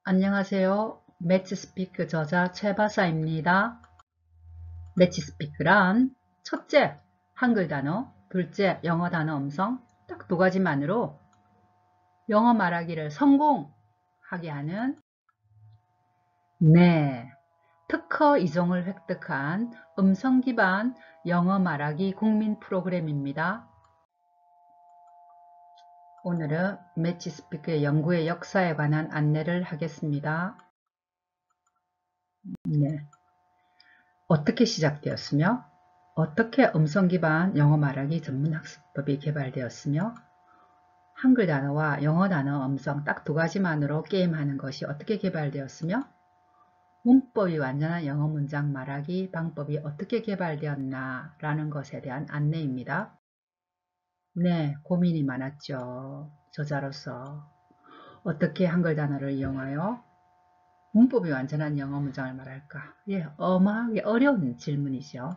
안녕하세요. 매치스피크 저자 최바사입니다. 매치스피크란 첫째, 한글 단어, 둘째, 영어 단어 음성 딱 두 가지만으로 영어 말하기를 성공하게 하는 특허 이종을 획득한 음성 기반 영어 말하기 국민 프로그램입니다. 오늘은 매치스피크의 연구의 역사에 관한 안내를 하겠습니다. 어떻게 시작되었으며 어떻게 음성 기반 영어 말하기 전문 학습법이 개발되었으며 한글 단어와 영어 단어 음성 딱 두 가지만으로 게임하는 것이 어떻게 개발되었으며 문법이 완전한 영어 문장 말하기 방법이 어떻게 개발되었나 라는 것에 대한 안내입니다. 고민이 많았죠. 저자로서 어떻게 한글 단어를 이용하여 문법이 완전한 영어 문장을 말할까? 어마하게 어려운 질문이죠.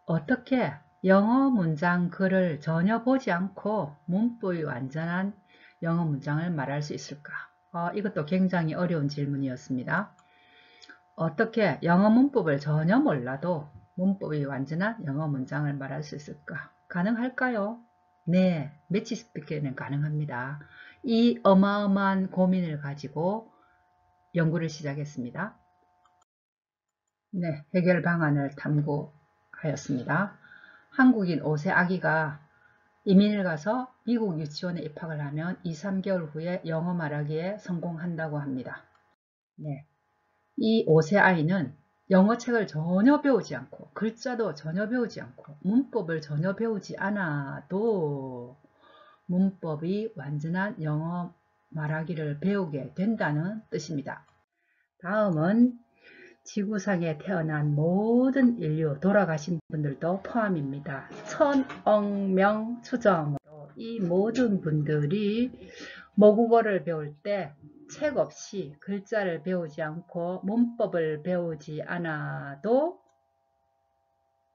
어떻게 영어 문장 글을 전혀 보지 않고 문법이 완전한 영어 문장을 말할 수 있을까? 이것도 굉장히 어려운 질문이었습니다. 어떻게 영어 문법을 전혀 몰라도 문법이 완전한 영어 문장을 말할 수 있을까? 가능할까요? 네, 매치스피크에는 가능합니다. 이 어마어마한 고민을 가지고 연구를 시작했습니다. 해결 방안을 탐구하였습니다. 한국인 5세 아기가 이민을 가서 미국 유치원에 입학을 하면 2~3개월 후에 영어 말하기에 성공한다고 합니다. 이 5세 아이는 영어 책을 전혀 배우지 않고 글자도 전혀 배우지 않고 문법을 전혀 배우지 않아도 문법이 완전한 영어 말하기를 배우게 된다는 뜻입니다. 다음은 지구상에 태어난 모든 인류, 돌아가신 분들도 포함입니다. 천억명 추정으로 이 모든 분들이 모국어를 배울 때 책 없이 글자를 배우지 않고 문법을 배우지 않아도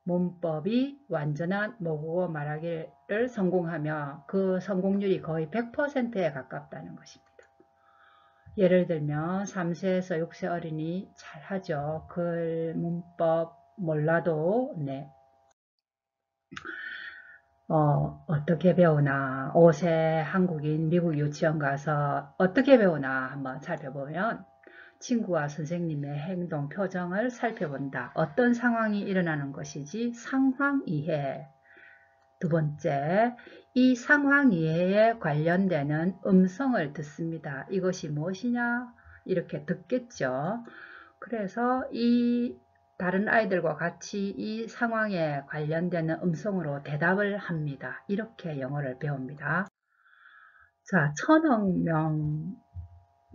문법이 완전한 모국어 말하기를 성공하며 그 성공률이 거의 100%에 가깝다는 것입니다. 예를 들면 3세에서 6세 어린이 잘하죠. 글, 문법 몰라도 어떻게 배우나 5세 한국인 미국 유치원 가서 어떻게 배우나 한번 살펴보면 친구와 선생님의 행동, 표정을 살펴본다. 어떤 상황이 일어나는 것이지 상황 이해. 두 번째, 이 상황 이해에 관련되는 음성을 듣습니다. 이것이 무엇이냐? 이렇게 듣겠죠. 그래서 이 다른 아이들과 같이 이 상황에 관련되는 음성으로 대답을 합니다. 이렇게 영어를 배웁니다. 자, 1000억 명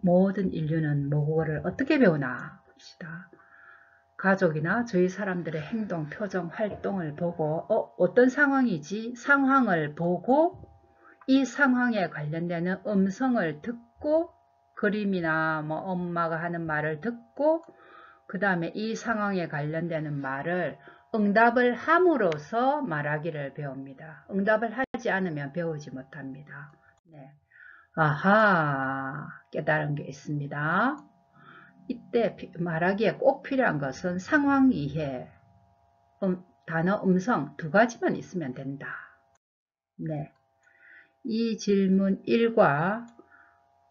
모든 인류는 모국어를 어떻게 배우나 봅시다. 가족이나 저희 사람들의 행동, 표정, 활동을 보고 어떤 상황이지? 상황을 보고 이 상황에 관련되는 음성을 듣고 그림이나 엄마가 하는 말을 듣고 그 다음에 이 상황에 관련되는 말을 응답을 함으로써 말하기를 배웁니다. 응답을 하지 않으면 배우지 못합니다. 아하, 깨달은 게 있습니다. 이때 말하기에 꼭 필요한 것은 상황 이해, 단어 음성 두 가지만 있으면 된다. 이 질문 1과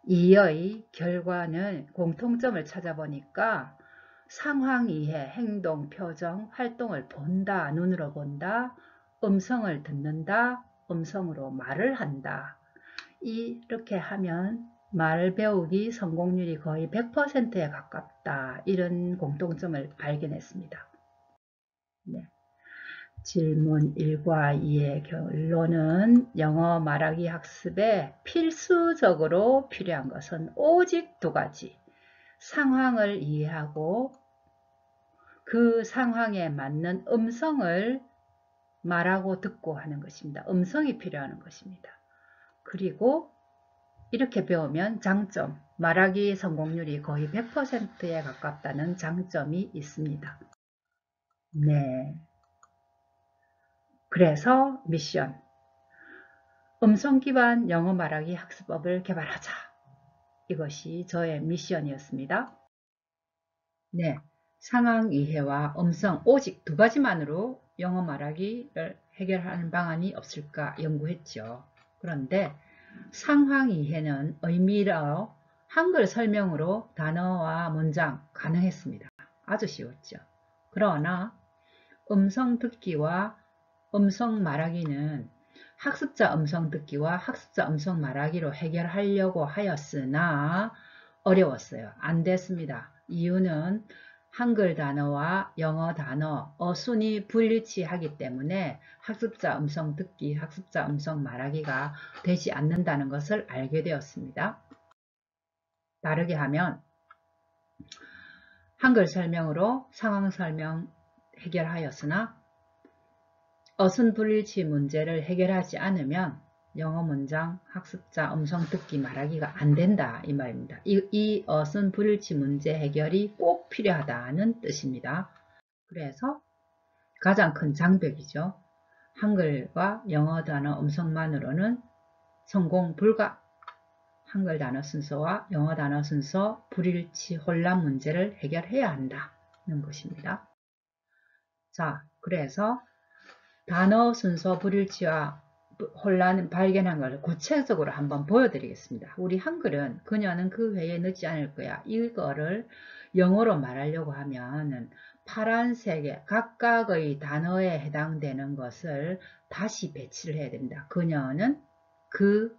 2의 결과는 공통점을 찾아보니까 상황 이해, 행동, 표정, 활동을 본다, 눈으로 본다, 음성을 듣는다, 음성으로 말을 한다. 이렇게 하면 말 배우기 성공률이 거의 100%에 가깝다. 이런 공통점을 발견했습니다. 질문 1과 2의 결론은 영어 말하기 학습에 필수적으로 필요한 것은 오직 두 가지. 상황을 이해하고 그 상황에 맞는 음성을 말하고 듣고 하는 것입니다. 음성이 필요한 것입니다. 그리고 이렇게 배우면 장점, 말하기 성공률이 거의 100%에 가깝다는 장점이 있습니다. 그래서 미션, 음성 기반 영어 말하기 학습법을 개발하자. 이것이 저의 미션이었습니다. 네, 상황 이해와 음성 오직 두 가지만으로 영어 말하기를 해결하는 방안이 없을까 연구했죠. 그런데 상황 이해는 의미로 한글 설명으로 단어와 문장 가능했습니다. 아주 쉬웠죠. 그러나 음성 듣기와 음성 말하기는 학습자 음성 듣기와 학습자 음성 말하기로 해결하려고 하였으나 어려웠어요. 안 됐습니다. 이유는 한글 단어와 영어 단어, 어순이 불일치하기 때문에 학습자 음성 듣기, 학습자 음성 말하기가 되지 않는다는 것을 알게 되었습니다. 다르게 하면 한글 설명으로 상황 설명 해결하였으나 어순 불일치 문제를 해결하지 않으면 영어 문장 학습자 음성 듣기 말하기가 안 된다 이 말입니다. 이 어순 불일치 문제 해결이 꼭 필요하다는 뜻입니다. 그래서 가장 큰 장벽이죠. 한글과 영어 단어 음성만으로는 성공 불가. 한글 단어 순서와 영어 단어 순서 불일치 혼란 문제를 해결해야 한다는 것입니다. 자, 그래서 단어 순서 불일치와 혼란 발견한 걸 구체적으로 한번 보여드리겠습니다. 우리 한글은 그녀는 그 회에 늦지 않을 거야. 이거를 영어로 말하려고 하면 파란색의 각각의 단어에 해당되는 것을 다시 배치를 해야 됩니다. 그녀는 그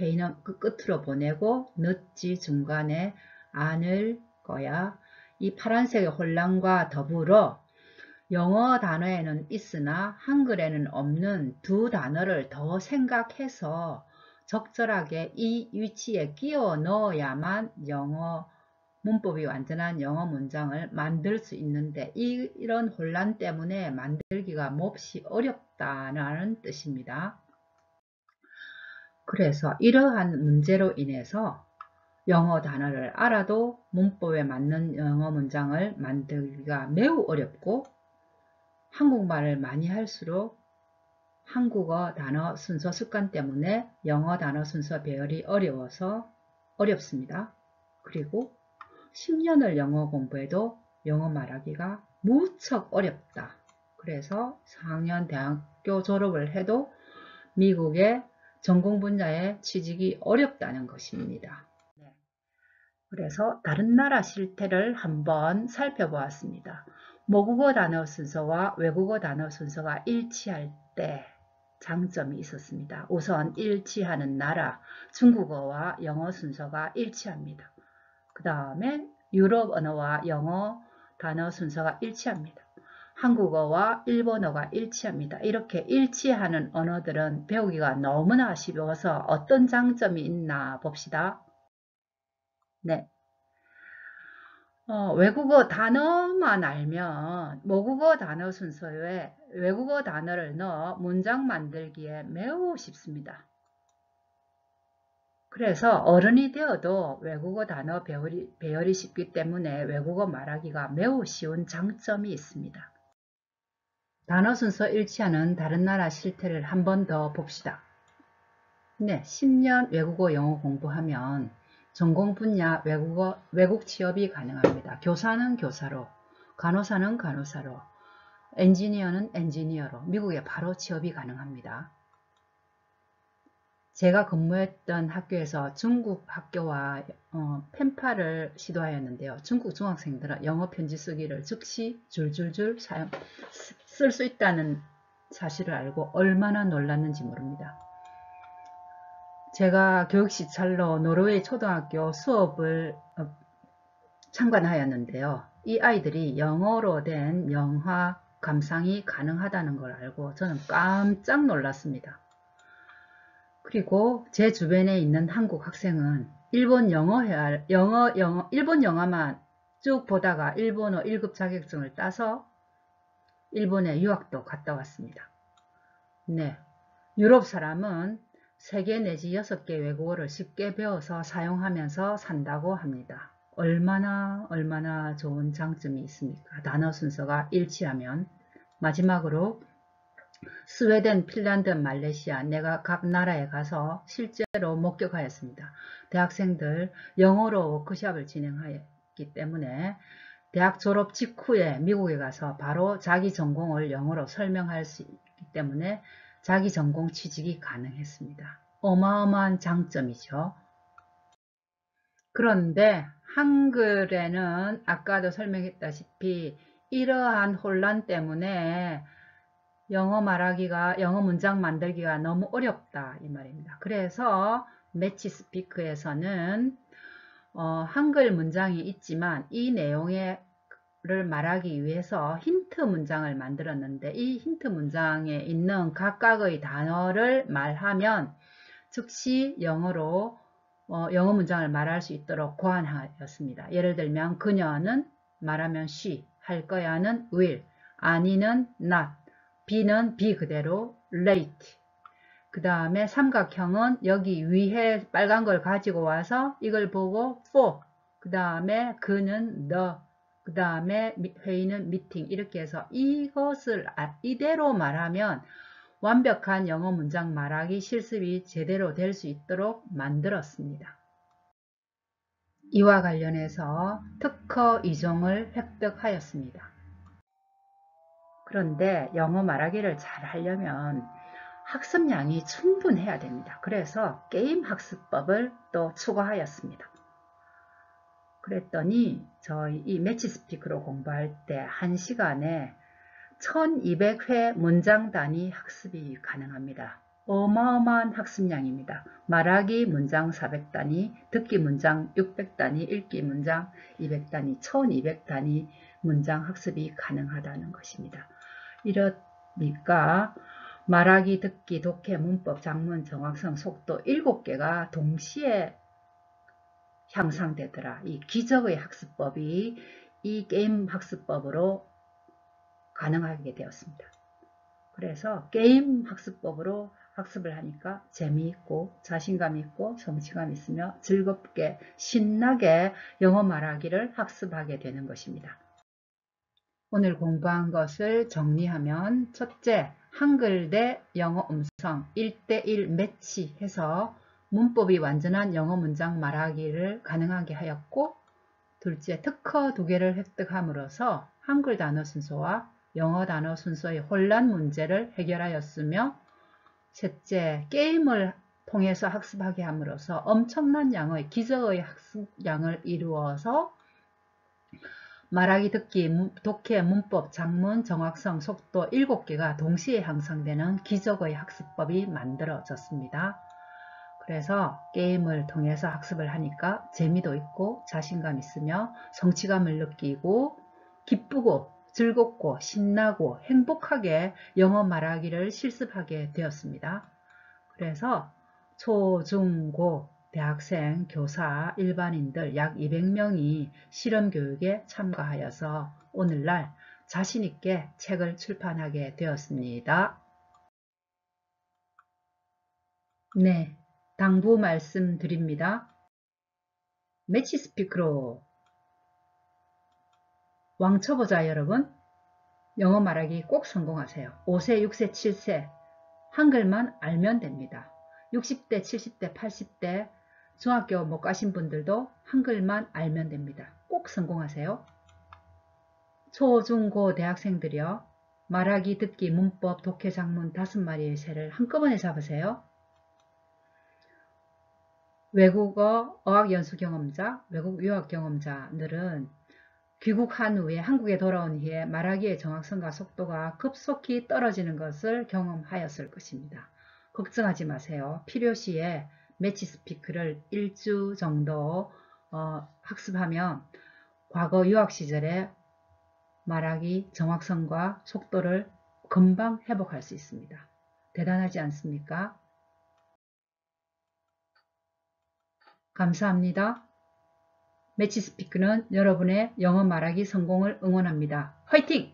회의는 그 끝으로 보내고 늦지 중간에 않을 거야. 이 파란색의 혼란과 더불어 영어 단어에는 있으나 한글에는 없는 두 단어를 더 생각해서 적절하게 이 위치에 끼워 넣어야만 영어 문법이 완전한 영어 문장을 만들 수 있는데 이런 혼란 때문에 만들기가 몹시 어렵다는 뜻입니다. 그래서 이러한 문제로 인해서 영어 단어를 알아도 문법에 맞는 영어 문장을 만들기가 매우 어렵고 한국말을 많이 할수록 한국어 단어 순서 습관 때문에 영어 단어 순서 배열이 어려워서 어렵습니다. 그리고 10년을 영어 공부해도 영어 말하기가 무척 어렵다. 그래서 4학년 대학교 졸업을 해도 미국의 전공 분야에 취직이 어렵다는 것입니다. 그래서 다른 나라 실태를 한번 살펴보았습니다. 모국어 단어 순서와 외국어 단어 순서가 일치할 때 장점이 있었습니다. 우선 일치하는 나라, 중국어와 영어 순서가 일치합니다. 그 다음에 유럽 언어와 영어 단어 순서가 일치합니다. 한국어와 일본어가 일치합니다. 이렇게 일치하는 언어들은 배우기가 너무나 쉬워서 어떤 장점이 있나 봅시다. 네. 외국어 단어만 알면 모국어 단어 순서에 외국어 단어를 넣어 문장 만들기에 매우 쉽습니다. 그래서 어른이 되어도 외국어 단어 배열이 쉽기 때문에 외국어 말하기가 매우 쉬운 장점이 있습니다. 단어 순서 일치하는 다른 나라 실태를 한 번 더 봅시다. 네, 10년 외국어 영어 공부하면 전공 분야 외국 취업이 가능합니다. 교사는 교사로, 간호사는 간호사로, 엔지니어는 엔지니어로 미국에 바로 취업이 가능합니다. 제가 근무했던 학교에서 중국 학교와 펜팔을 시도하였는데요. 중국 중학생들은 영어 편지 쓰기를 즉시 줄줄줄 쓸 수 있다는 사실을 알고 얼마나 놀랐는지 모릅니다. 제가 교육시찰로 노르웨이 초등학교 수업을 참관하였는데요. 이 아이들이 영어로 된 영화 감상이 가능하다는 걸 알고 저는 깜짝 놀랐습니다. 그리고 제 주변에 있는 한국 학생은 일본 영화만 쭉 보다가 일본어 1급 자격증을 따서 일본에 유학도 갔다 왔습니다. 네, 유럽 사람은 3개 내지 6개 외국어를 쉽게 배워서 사용하면서 산다고 합니다. 얼마나 좋은 장점이 있습니까? 단어 순서가 일치하면. 마지막으로 스웨덴, 핀란드, 말레이시아 내가 각 나라에 가서 실제로 목격하였습니다. 대학생들 영어로 워크숍을 진행하였기 때문에 대학 졸업 직후에 미국에 가서 바로 자기 전공을 영어로 설명할 수 있기 때문에 자기 전공 취직이 가능했습니다. 어마어마한 장점이죠. 그런데 한글에는 아까도 설명했다시피 이러한 혼란 때문에 영어 말하기가, 영어 문장 만들기가 너무 어렵다 이 말입니다. 그래서 매치스피크에서는 한글 문장이 있지만 이 내용을 말하기 위해서 힌트 문장을 만들었는데 이 힌트 문장에 있는 각각의 단어를 말하면 즉시 영어로 영어 문장을 말할 수 있도록 고안하였습니다. 예를 들면 그녀는 말하면 she, 할 거야는 will, 아니는 not, be는 be 그대로 late. 그 다음에 삼각형은 여기 위에 빨간 걸 가지고 와서 이걸 보고 for, 그 다음에 그는 the, 그 다음에 회의는 meeting 이렇게 해서 이것을 이대로 말하면 완벽한 영어 문장 말하기 실습이 제대로 될 수 있도록 만들었습니다. 이와 관련해서 특허 2종을 획득하였습니다. 그런데 영어 말하기를 잘 하려면 학습량이 충분해야 됩니다. 그래서 게임 학습법을 또 추가하였습니다. 그랬더니 저희 이 매치스피크로 공부할 때 1시간에 1200회 문장 단위 학습이 가능합니다. 어마어마한 학습량입니다. 말하기 문장 400단위, 듣기 문장 600단위, 읽기 문장 200단위, 1200단위 문장 학습이 가능하다는 것입니다. 이러니까 말하기, 듣기, 독해, 문법, 작문, 정확성, 속도 7개가 동시에 향상되더라. 이 기적의 학습법이 이 게임 학습법으로 가능하게 되었습니다. 그래서 게임 학습법으로 학습을 하니까 재미있고 자신감 있고 성취감 있으며 즐겁게 신나게 영어 말하기를 학습하게 되는 것입니다. 오늘 공부한 것을 정리하면 첫째, 한글 대 영어 음성 1:1 매치해서 문법이 완전한 영어 문장 말하기를 가능하게 하였고, 둘째, 특허 2개를 획득함으로써 한글 단어 순서와 영어 단어 순서의 혼란 문제를 해결하였으며, 셋째, 게임을 통해서 학습하게 함으로써 엄청난 양의 기적의 학습량을 이루어서 말하기, 듣기, 독해, 문법, 작문, 정확성, 속도 7개가 동시에 향상되는 기적의 학습법이 만들어졌습니다. 그래서 게임을 통해서 학습을 하니까 재미도 있고 자신감 있으며 성취감을 느끼고 기쁘고 즐겁고 신나고 행복하게 영어 말하기를 실습하게 되었습니다. 그래서 초, 중, 고, 대학생, 교사, 일반인들 약 200명이 실험교육에 참가하여서 오늘날 자신있게 책을 출판하게 되었습니다. 네, 당부 말씀드립니다. 매치스피크로 왕초보자 여러분, 영어 말하기 꼭 성공하세요. 5세, 6세, 7세 한글만 알면 됩니다. 60대, 70대, 80대 중학교 못 가신 분들도 한글만 알면 됩니다. 꼭 성공하세요. 초, 중, 고 대학생들이요. 말하기, 듣기, 문법, 독해, 작문 5마리의 새를 한꺼번에 잡으세요. 외국어 어학연수 경험자, 외국 유학 경험자들은 귀국한 후에 한국에 돌아온 후에 말하기의 정확성과 속도가 급속히 떨어지는 것을 경험하였을 것입니다. 걱정하지 마세요. 필요시에 매치스피크를 1주 정도 학습하면 과거 유학 시절에 말하기 정확성과 속도를 금방 회복할 수 있습니다. 대단하지 않습니까? 감사합니다. 매치스피크는 여러분의 영어 말하기 성공을 응원합니다. 화이팅!